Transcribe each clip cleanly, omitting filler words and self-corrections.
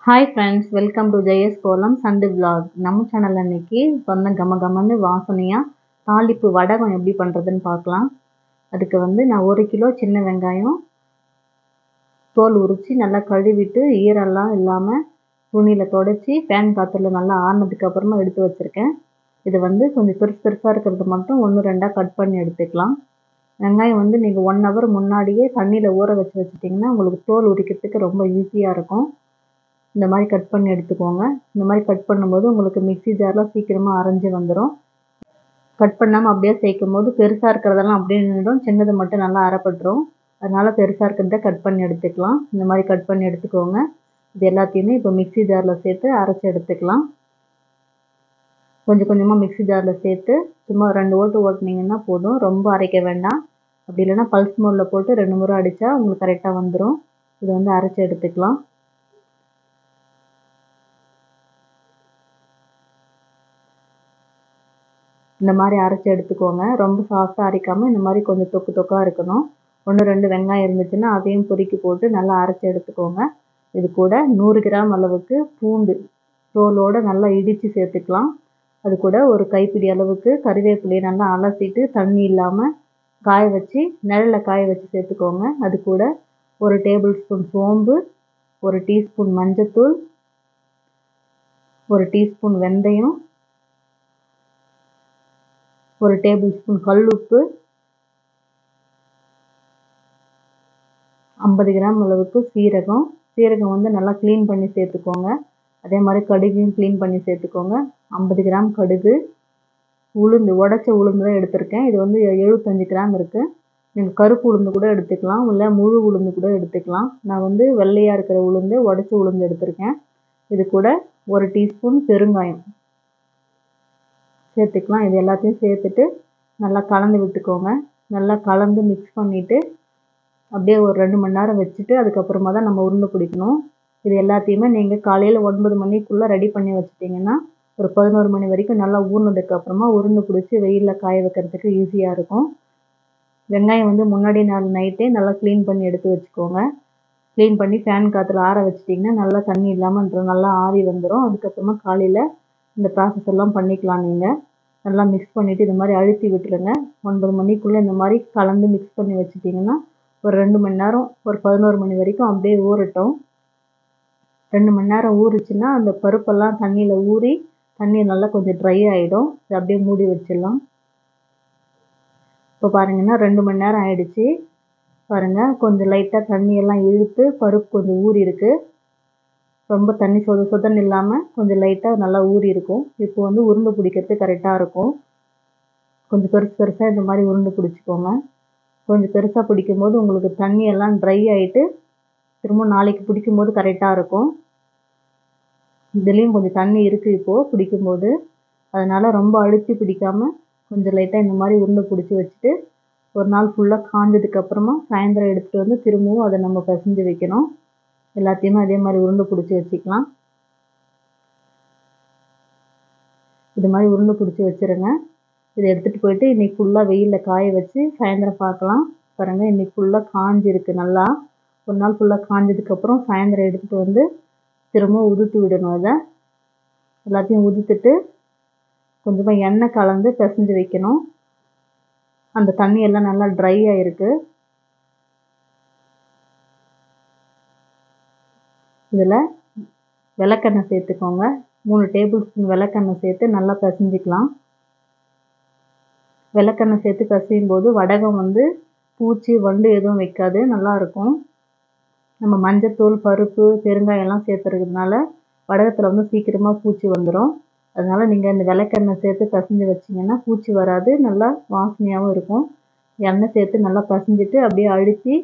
Hi friends, welcome to Jayas கோலம் சண்டு vlog. நம்ம channel அன்னைக்கு சொன்ன கமகமன்னு வாசனையாக தாளிப்பு வடகம் எப்படி பண்ணுறதுன்னு பார்க்கலாம். அதுக்கு நான் 1 கிலோ சின்ன வெங்காயம் தோல் உரித்து நல்லா கழுவிட்டு ஈரெல்லாம் இல்லாமல் துணியில் தொடச்சி ஃபேன் காற்றுல நல்லா ஆறினதுக்கப்புறமா எடுத்து வச்சுருக்கேன். இது கொஞ்சம் பெருசு பெருசாக இருக்கிறது மட்டும் 1-2 கட் பண்ணி எடுத்துக்கலாம். வெங்காயம் நீங்கள் 1 hour முன்னாடியே தண்ணியில் ஊற வச்சுட்டிங்கன்னா உங்களுக்கு தோல் உரிக்கிறதுக்கு ரொம்ப ஈஸியாக இருக்கும். இந்த மாதிரி கட் பண்ணி எடுத்துக்கோங்க. இந்த மாதிரி கட் பண்ணும்போது உங்களுக்கு மிக்ஸி ஜாரில் சீக்கிரமாக அரைஞ்சி வந்துடும். கட் பண்ணாமல் அப்படியே சேர்க்கும் போது பெருசாக இருக்கிறதெல்லாம் அப்படியே நின்றுடும், சின்னது மட்டும் நல்லா அரைப்பட்டுரும். அதனால் பெருசாக இருக்கிறத கட் பண்ணி எடுத்துக்கலாம். இந்த மாதிரி கட் பண்ணி எடுத்துக்கோங்க. இது எல்லாத்தையுமே இப்போ மிக்ஸி ஜாரில் சேர்த்து அரைச்சி எடுத்துக்கலாம். கொஞ்சம் கொஞ்சமாக மிக்ஸி ஜாரில் சேர்த்து சும்மா 2 ஓட்டு ஓட்டினீங்கன்னா போதும், ரொம்ப அரைக்க வேண்டாம். அப்படி இல்லைன்னா பல்ஸ் மோடில் போட்டு 2 முறை அடித்தா உங்களுக்கு கரெக்டாக வந்துடும். இது அரைச்சி எடுத்துக்கலாம். இந்த மாதிரி அரைச்சி எடுத்துக்கோங்க. ரொம்ப சாஃப்டாக அரைக்காமல் இந்த மாதிரி கொஞ்சம் தொக்கு தொக்காக இருக்கணும். 1-2 வெங்காயம் இருந்துச்சுன்னா அதையும் பொறுக்கி போட்டு நல்லா அரைச்சி எடுத்துக்கோங்க. இது கூட 100 கிராம் அளவுக்கு பூண்டு தோலோடு நல்லா இடித்து சேர்த்துக்கலாம். அது கூட ஒரு கைப்பிடி அளவுக்கு கறிவேப்பிலையை நல்லா அலசிட்டு தண்ணி இல்லாமல் காய வச்சு நிழலில் காய வச்சு சேர்த்துக்கோங்க. அது கூட 1 டேபிள் ஸ்பூன் சோம்பு, 1 டீஸ்பூன் மஞ்சத்தூள், 1 டீஸ்பூன் வெந்தயம், 1 டேபிள் ஸ்பூன் கல்லுப்பு, 50 கிராம் அளவுக்கு சீரகம். சீரகம் நல்லா க்ளீன் பண்ணி சேர்த்துக்கோங்க. அதே மாதிரி கடுகையும் க்ளீன் பண்ணி சேர்த்துக்கோங்க. 50 கிராம் கடுகு, உளுந்து உடச்ச உளுந்து தான் எடுத்திருக்கேன். இது 75 கிராம் இருக்குது. நீங்கள் கருப்பு உளுந்து கூட எடுத்துக்கலாம், இல்லை முழு உளுந்து கூட எடுத்துக்கலாம். நான் வெள்ளையாக இருக்கிற உளுந்து உடச்ச உளுந்து எடுத்திருக்கேன். இது கூட 1 டீஸ்பூன் பெருங்காயம் சேர்த்துக்கலாம். இது எல்லாத்தையும் சேர்த்துட்டு நல்லா கலந்து விட்டுக்கோங்க. நல்லா கலந்து மிக்ஸ் பண்ணிவிட்டு அப்படியே ஒரு 2 மணி நேரம் வச்சுட்டு அதுக்கப்புறமா தான் நம்ம உருண்டை பிடிக்கணும். இது எல்லாத்தையுமே நீங்கள் காலையில் 9 மணிக்குள்ளே ரெடி பண்ணி வச்சுட்டிங்கன்னா ஒரு 11 மணி வரைக்கும் நல்லா ஊறினதுக்கப்புறமா உருண்டை பிடிச்சி வெயிலில் காய வைக்கிறதுக்கு ஈஸியாக இருக்கும். வெங்காயம் முன்னாடி நாள் நைட்டே நல்லா க்ளீன் பண்ணி எடுத்து வச்சுக்கோங்க. க்ளீன் பண்ணி ஃபேன் காற்றுல ஆற வச்சிட்டிங்கன்னா நல்லா தண்ணி இல்லாமல் நல்லா ஆறி வந்துடும். அதுக்கப்புறமா காலையில் இந்த ப்ராசஸ் எல்லாம் பண்ணிக்கலாம். நீங்கள் நல்லா மிக்ஸ் பண்ணிவிட்டு இது மாதிரி அழுத்தி விட்டுருங்க. 9 மணிக்குள்ளே இந்த மாதிரி கலந்து மிக்ஸ் பண்ணி வச்சுட்டிங்கன்னா ஒரு 2 மணி நேரம், ஒரு 11 மணி வரைக்கும் அப்படியே ஊறட்டும். 2 மணி நேரம் ஊறிச்சுன்னா அந்த பருப்பெல்லாம் தண்ணியில் ஊறி தண்ணி நல்லா கொஞ்சம் ட்ரை ஆகிடும். இது அப்படியே மூடி வச்சிடலாம். இப்போ பாருங்கன்னா 2 மணி நேரம் ஆயிடுச்சு. பாருங்கள், கொஞ்சம் லைட்டாக தண்ணியெல்லாம் இழுத்து பருப்பு கொஞ்சம் ஊறி இருக்குது. ரொம்ப தண்ணி சொதன்னு இல்லாமல் கொஞ்சம் லைட்டாக நல்லா ஊறி இருக்கும். இப்போ உருண்டை பிடிக்கிறதுக்கு கரெக்டாக இருக்கும். கொஞ்சம் பெருசு பெருசாக இந்த மாதிரி உருண்டை பிடிச்சிக்கோங்க. கொஞ்சம் பெருசாக பிடிக்கும்போது உங்களுக்கு தண்ணியெல்லாம் ட்ரை ஆகிட்டு திரும்ப நாளைக்கு பிடிக்கும்போது கரெக்டாக இருக்கும். இதுலேயும் கொஞ்சம் தண்ணி இருக்குது இப்போது பிடிக்கும்போது. அதனால் ரொம்ப அழுத்தி பிடிக்காமல் கொஞ்சம் லைட்டாக இந்த மாதிரி உருண்டை பிடிச்சி வச்சுட்டு ஒரு நாள் ஃபுல்லாக காஞ்சதுக்கப்புறமா சாயந்தரம் எடுத்துகிட்டு திரும்பவும் அதை நம்ம பிசைஞ்சு வைக்கணும். எல்லாத்தையுமே அதே மாதிரி உருண்டை பிடிச்சி வச்சுக்கலாம். இது மாதிரி உருண்டை பிடிச்சி வச்சுருங்க. இதை எடுத்துகிட்டு போயிட்டு இன்றைக்கி ஃபுல்லாக வெயிலில் காய வச்சு சாயந்தரம் பார்க்கலாம். பாருங்கள், இன்றைக்கி ஃபுல்லாக காஞ்சிருக்கு. நல்லா ஒரு நாள் ஃபுல்லாக காஞ்சதுக்கப்புறம் சாயந்தரம் எடுத்துகிட்டு திரும்ப உதுத்து விடணும். அதை எல்லாத்தையும் உதுத்துட்டு கொஞ்சமாக எண்ணெய் கலந்து பிசைஞ்சு வைக்கணும். அந்த தண்ணியெல்லாம் நல்லா ட்ரை ஆகிருக்கு. இதில் விளக்கெண்ணெய் சேர்த்துக்கோங்க. 3 டேபிள் ஸ்பூன் விளக்கெண்ணெய் சேர்த்து நல்லா பிசைஞ்சிக்கலாம். விளக்கெண்ணெய் சேர்த்து பிசையும் போது வடகம் பூச்சி வண்டு எதுவும் வைக்காது, நல்லாயிருக்கும். நம்ம மஞ்சத்தூள், பருப்பு, பெருங்காயம்லாம் சேர்த்துறதுனால வடகத்தில் சீக்கிரமாக பூச்சி வந்துடும். அதனால் நீங்கள் இந்த விளக்கெண்ணெய் சேர்த்து பிசைஞ்சு வச்சிங்கன்னா பூச்சி வராது, நல்லா வாசனையாகவும் இருக்கும். எண்ணெய் சேர்த்து நல்லா பிசைஞ்சிட்டு அப்படியே அழுத்தி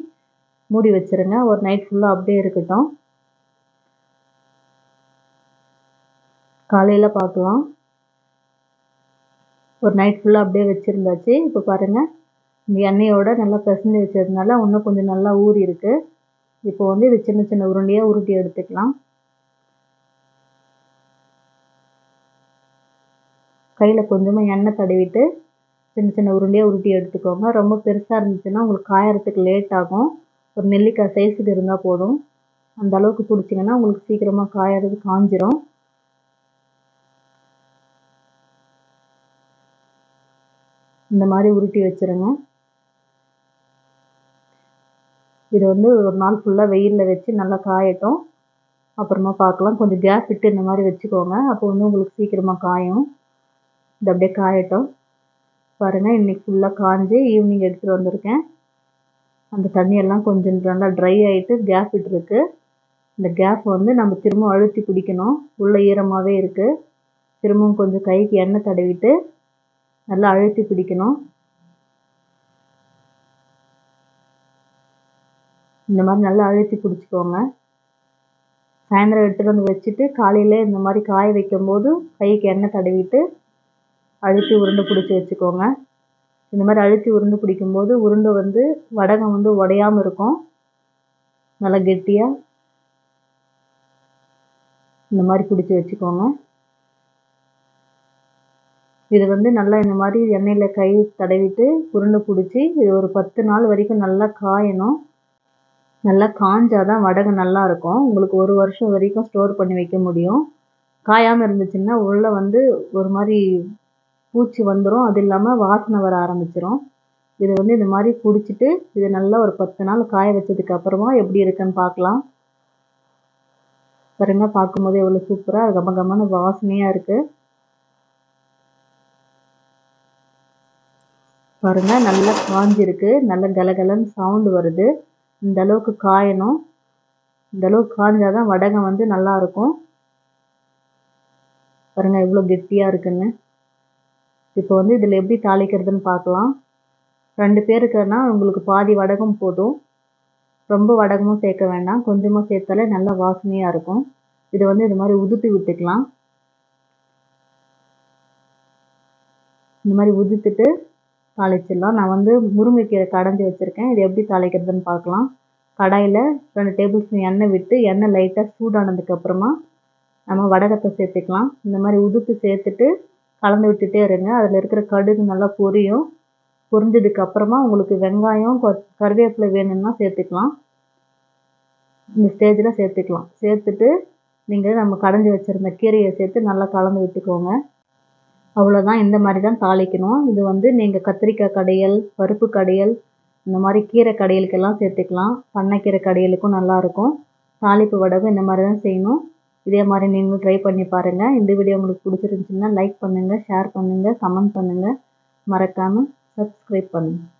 மூடி வச்சுருங்க. ஒரு நைட் ஃபுல்லாக அப்படியே இருக்கட்டும். காலையில் பார்க்கலாம். ஒரு நைட் ஃபுல்லாக அப்படியே வச்சுருந்தாச்சு. இப்போ பாருங்கள், இந்த எண்ணெயோடு நல்லா பிசைஞ்சு வச்சதுனால இன்னும் கொஞ்சம் நல்லா ஊறி இருக்குது. இப்போ இது சின்ன சின்ன உருண்டையாக உருட்டி எடுத்துக்கலாம். கையில் கொஞ்சமாக எண்ணெய் தடவிட்டு சின்ன சின்ன உருண்டையாக உருட்டி எடுத்துக்கோங்க. ரொம்ப பெருசாக இருந்துச்சுன்னா உங்களுக்கு காயறதுக்கு லேட் ஆகும். ஒரு நெல்லிக்காய் சைஸுக்கு இருந்தால் போதும். அந்த அளவுக்கு பிடிச்சிங்கன்னா உங்களுக்கு சீக்கிரமாக காயறது காஞ்சிரும். இந்த மாதிரி உருட்டி வச்சுருங்க. இது வந்து ஒரு நாள் ஃபுல்லாக வெயிலில் வச்சு நல்லா காயட்டும். அப்புறமா பார்க்கலாம். கொஞ்சம் கேப் விட்டு இந்த மாதிரி வச்சுக்கோங்க. அப்போ வந்து உங்களுக்கு சீக்கிரமாக காயும். இது அப்படியே காயட்டும். பாருங்கள், இன்றைக்கி ஃபுல்லாக காஞ்சு ஈவினிங் எடுத்துகிட்டு வந்திருக்கேன். அந்த தண்ணியெல்லாம் கொஞ்சம் நல்லா ட்ரை ஆகிட்டு கேப் விட்டுருக்கு. இந்த கேப் வந்து நம்ம திரும்ப அழுத்தி பிடிக்கணும். உள்ள ஈரமாகவே இருக்குது. திரும்பவும் கொஞ்சம் கைக்கு எண்ணெய் தடவிட்டு நல்லா அழுத்தி பிடிக்கணும். இந்த மாதிரி நல்லா அழுத்தி பிடிச்சிக்கோங்க. சாயந்தரம் எடுத்துகிட்டு வந்து வச்சுட்டு காலையில் இந்த மாதிரி காய வைக்கும்போது கைக்கு எண்ணெய் தடவிட்டு அழுத்தி உருண்டை பிடிச்சி வச்சுக்கோங்க. இந்த மாதிரி அழுத்தி உருண்டை பிடிக்கும்போது உருண்டை வந்து வடகம் வந்து உடையாமல் இருக்கும். நல்லா கெட்டியாக இந்த மாதிரி பிடிச்சி வச்சுக்கோங்க. இது வந்து நல்லா இந்த மாதிரி எண்ணெயில் கை தடவிட்டு உருண்டை பிடிச்சி இது ஒரு 10 நாள் வரைக்கும் நல்லா காயணும். நல்லா காஞ்சாதான் வடகம் நல்லா இருக்கும். உங்களுக்கு 1 வருஷம் வரைக்கும் ஸ்டோர் பண்ணி வைக்க முடியும். காயாமல் இருந்துச்சுன்னா உள்ளே வந்து ஒரு மாதிரி பூச்சி வந்துடும். அது இல்லாமல் வாசனை வர ஆரம்பிச்சிடும். இது வந்து இந்த மாதிரி பிடிச்சிட்டு இது நல்லா ஒரு 10 நாள் காய வச்சதுக்கு அப்புறமா எப்படி இருக்குன்னு பார்க்கலாம். பாருங்க, பார்க்கும்போது எவ்வளோ சூப்பராக கம கமன்னு வாசனையாக இருக்குது. பாருங்க, நல்லா காஞ்சிருக்கு. நல்ல கலகலன்னு சவுண்டு வருது. இந்த அளவுக்கு காயணும். இந்த அளவுக்கு காஞ்சாதான் வடகம் வந்து நல்லா இருக்கும். பாருங்க எவ்வளோ கெட்டியாக இருக்குன்னு. இப்போ வந்து இதில் எப்படி தாளிக்கிறதுன்னு பார்க்கலாம். 2 பேருக்குன்னா உங்களுக்கு பாதி வடகம் போதும். ரொம்ப வடகமும் சேர்க்க வேண்டாம். கொஞ்சமாக சேர்த்தாலே நல்லா வாசனையாக இருக்கும். இது வந்து இது மாதிரி உதுத்து விட்டுக்கலாம். இந்த மாதிரி உதுத்துட்டு தாளிச்சிடலாம். நான் வந்து முருங்கைக்கீரை கடைஞ்சி வச்சுருக்கேன். இது எப்படி தாளிக்கிறதுன்னு பார்க்கலாம். கடாயில் 2 டேபிள் ஸ்பூன் எண்ணெய் விட்டு எண்ணெய் லைட்டாக சூடானதுக்கப்புறமா நம்ம வடகத்தை சேர்த்துக்கலாம். இந்த மாதிரி உதுத்து சேர்த்துட்டு கலந்து விட்டுட்டே இருங்க. அதில் இருக்கிற கடுகு நல்லா பொரியும். பொரிஞ்சதுக்கப்புறமா உங்களுக்கு வெங்காயம் கருவேப்பிலை வேணும்னா சேர்த்துக்கலாம். இந்த ஸ்டேஜில் சேர்த்துக்கலாம். சேர்த்துட்டு நீங்கள் நம்ம கடைஞ்சி வச்சுருந்த கீரையை சேர்த்து நல்லா கலந்து விட்டுக்கோங்க. அவ்வளோதான். இந்த மாதிரி தான் தாளிக்கணும். இது வந்து நீங்கள் கத்திரிக்காய் கடையல், பருப்பு கடையல், இந்த மாதிரி கீரை கடையலுக்கெல்லாம் சேர்த்துக்கலாம். பண்ணைக்கீரை கடையலுக்கும் நல்லாயிருக்கும். தாளிப்பு வடகம் இந்த மாதிரி தான் செய்யணும். இதே மாதிரி நீங்களும் ட்ரை பண்ணி பாருங்கள். இந்த வீடியோ உங்களுக்கு பிடிச்சிருந்துச்சுன்னா லைக் பண்ணுங்கள், ஷேர் பண்ணுங்கள், கமெண்ட் பண்ணுங்கள். மறக்காமல் சப்ஸ்கிரைப் பண்ணுங்கள்.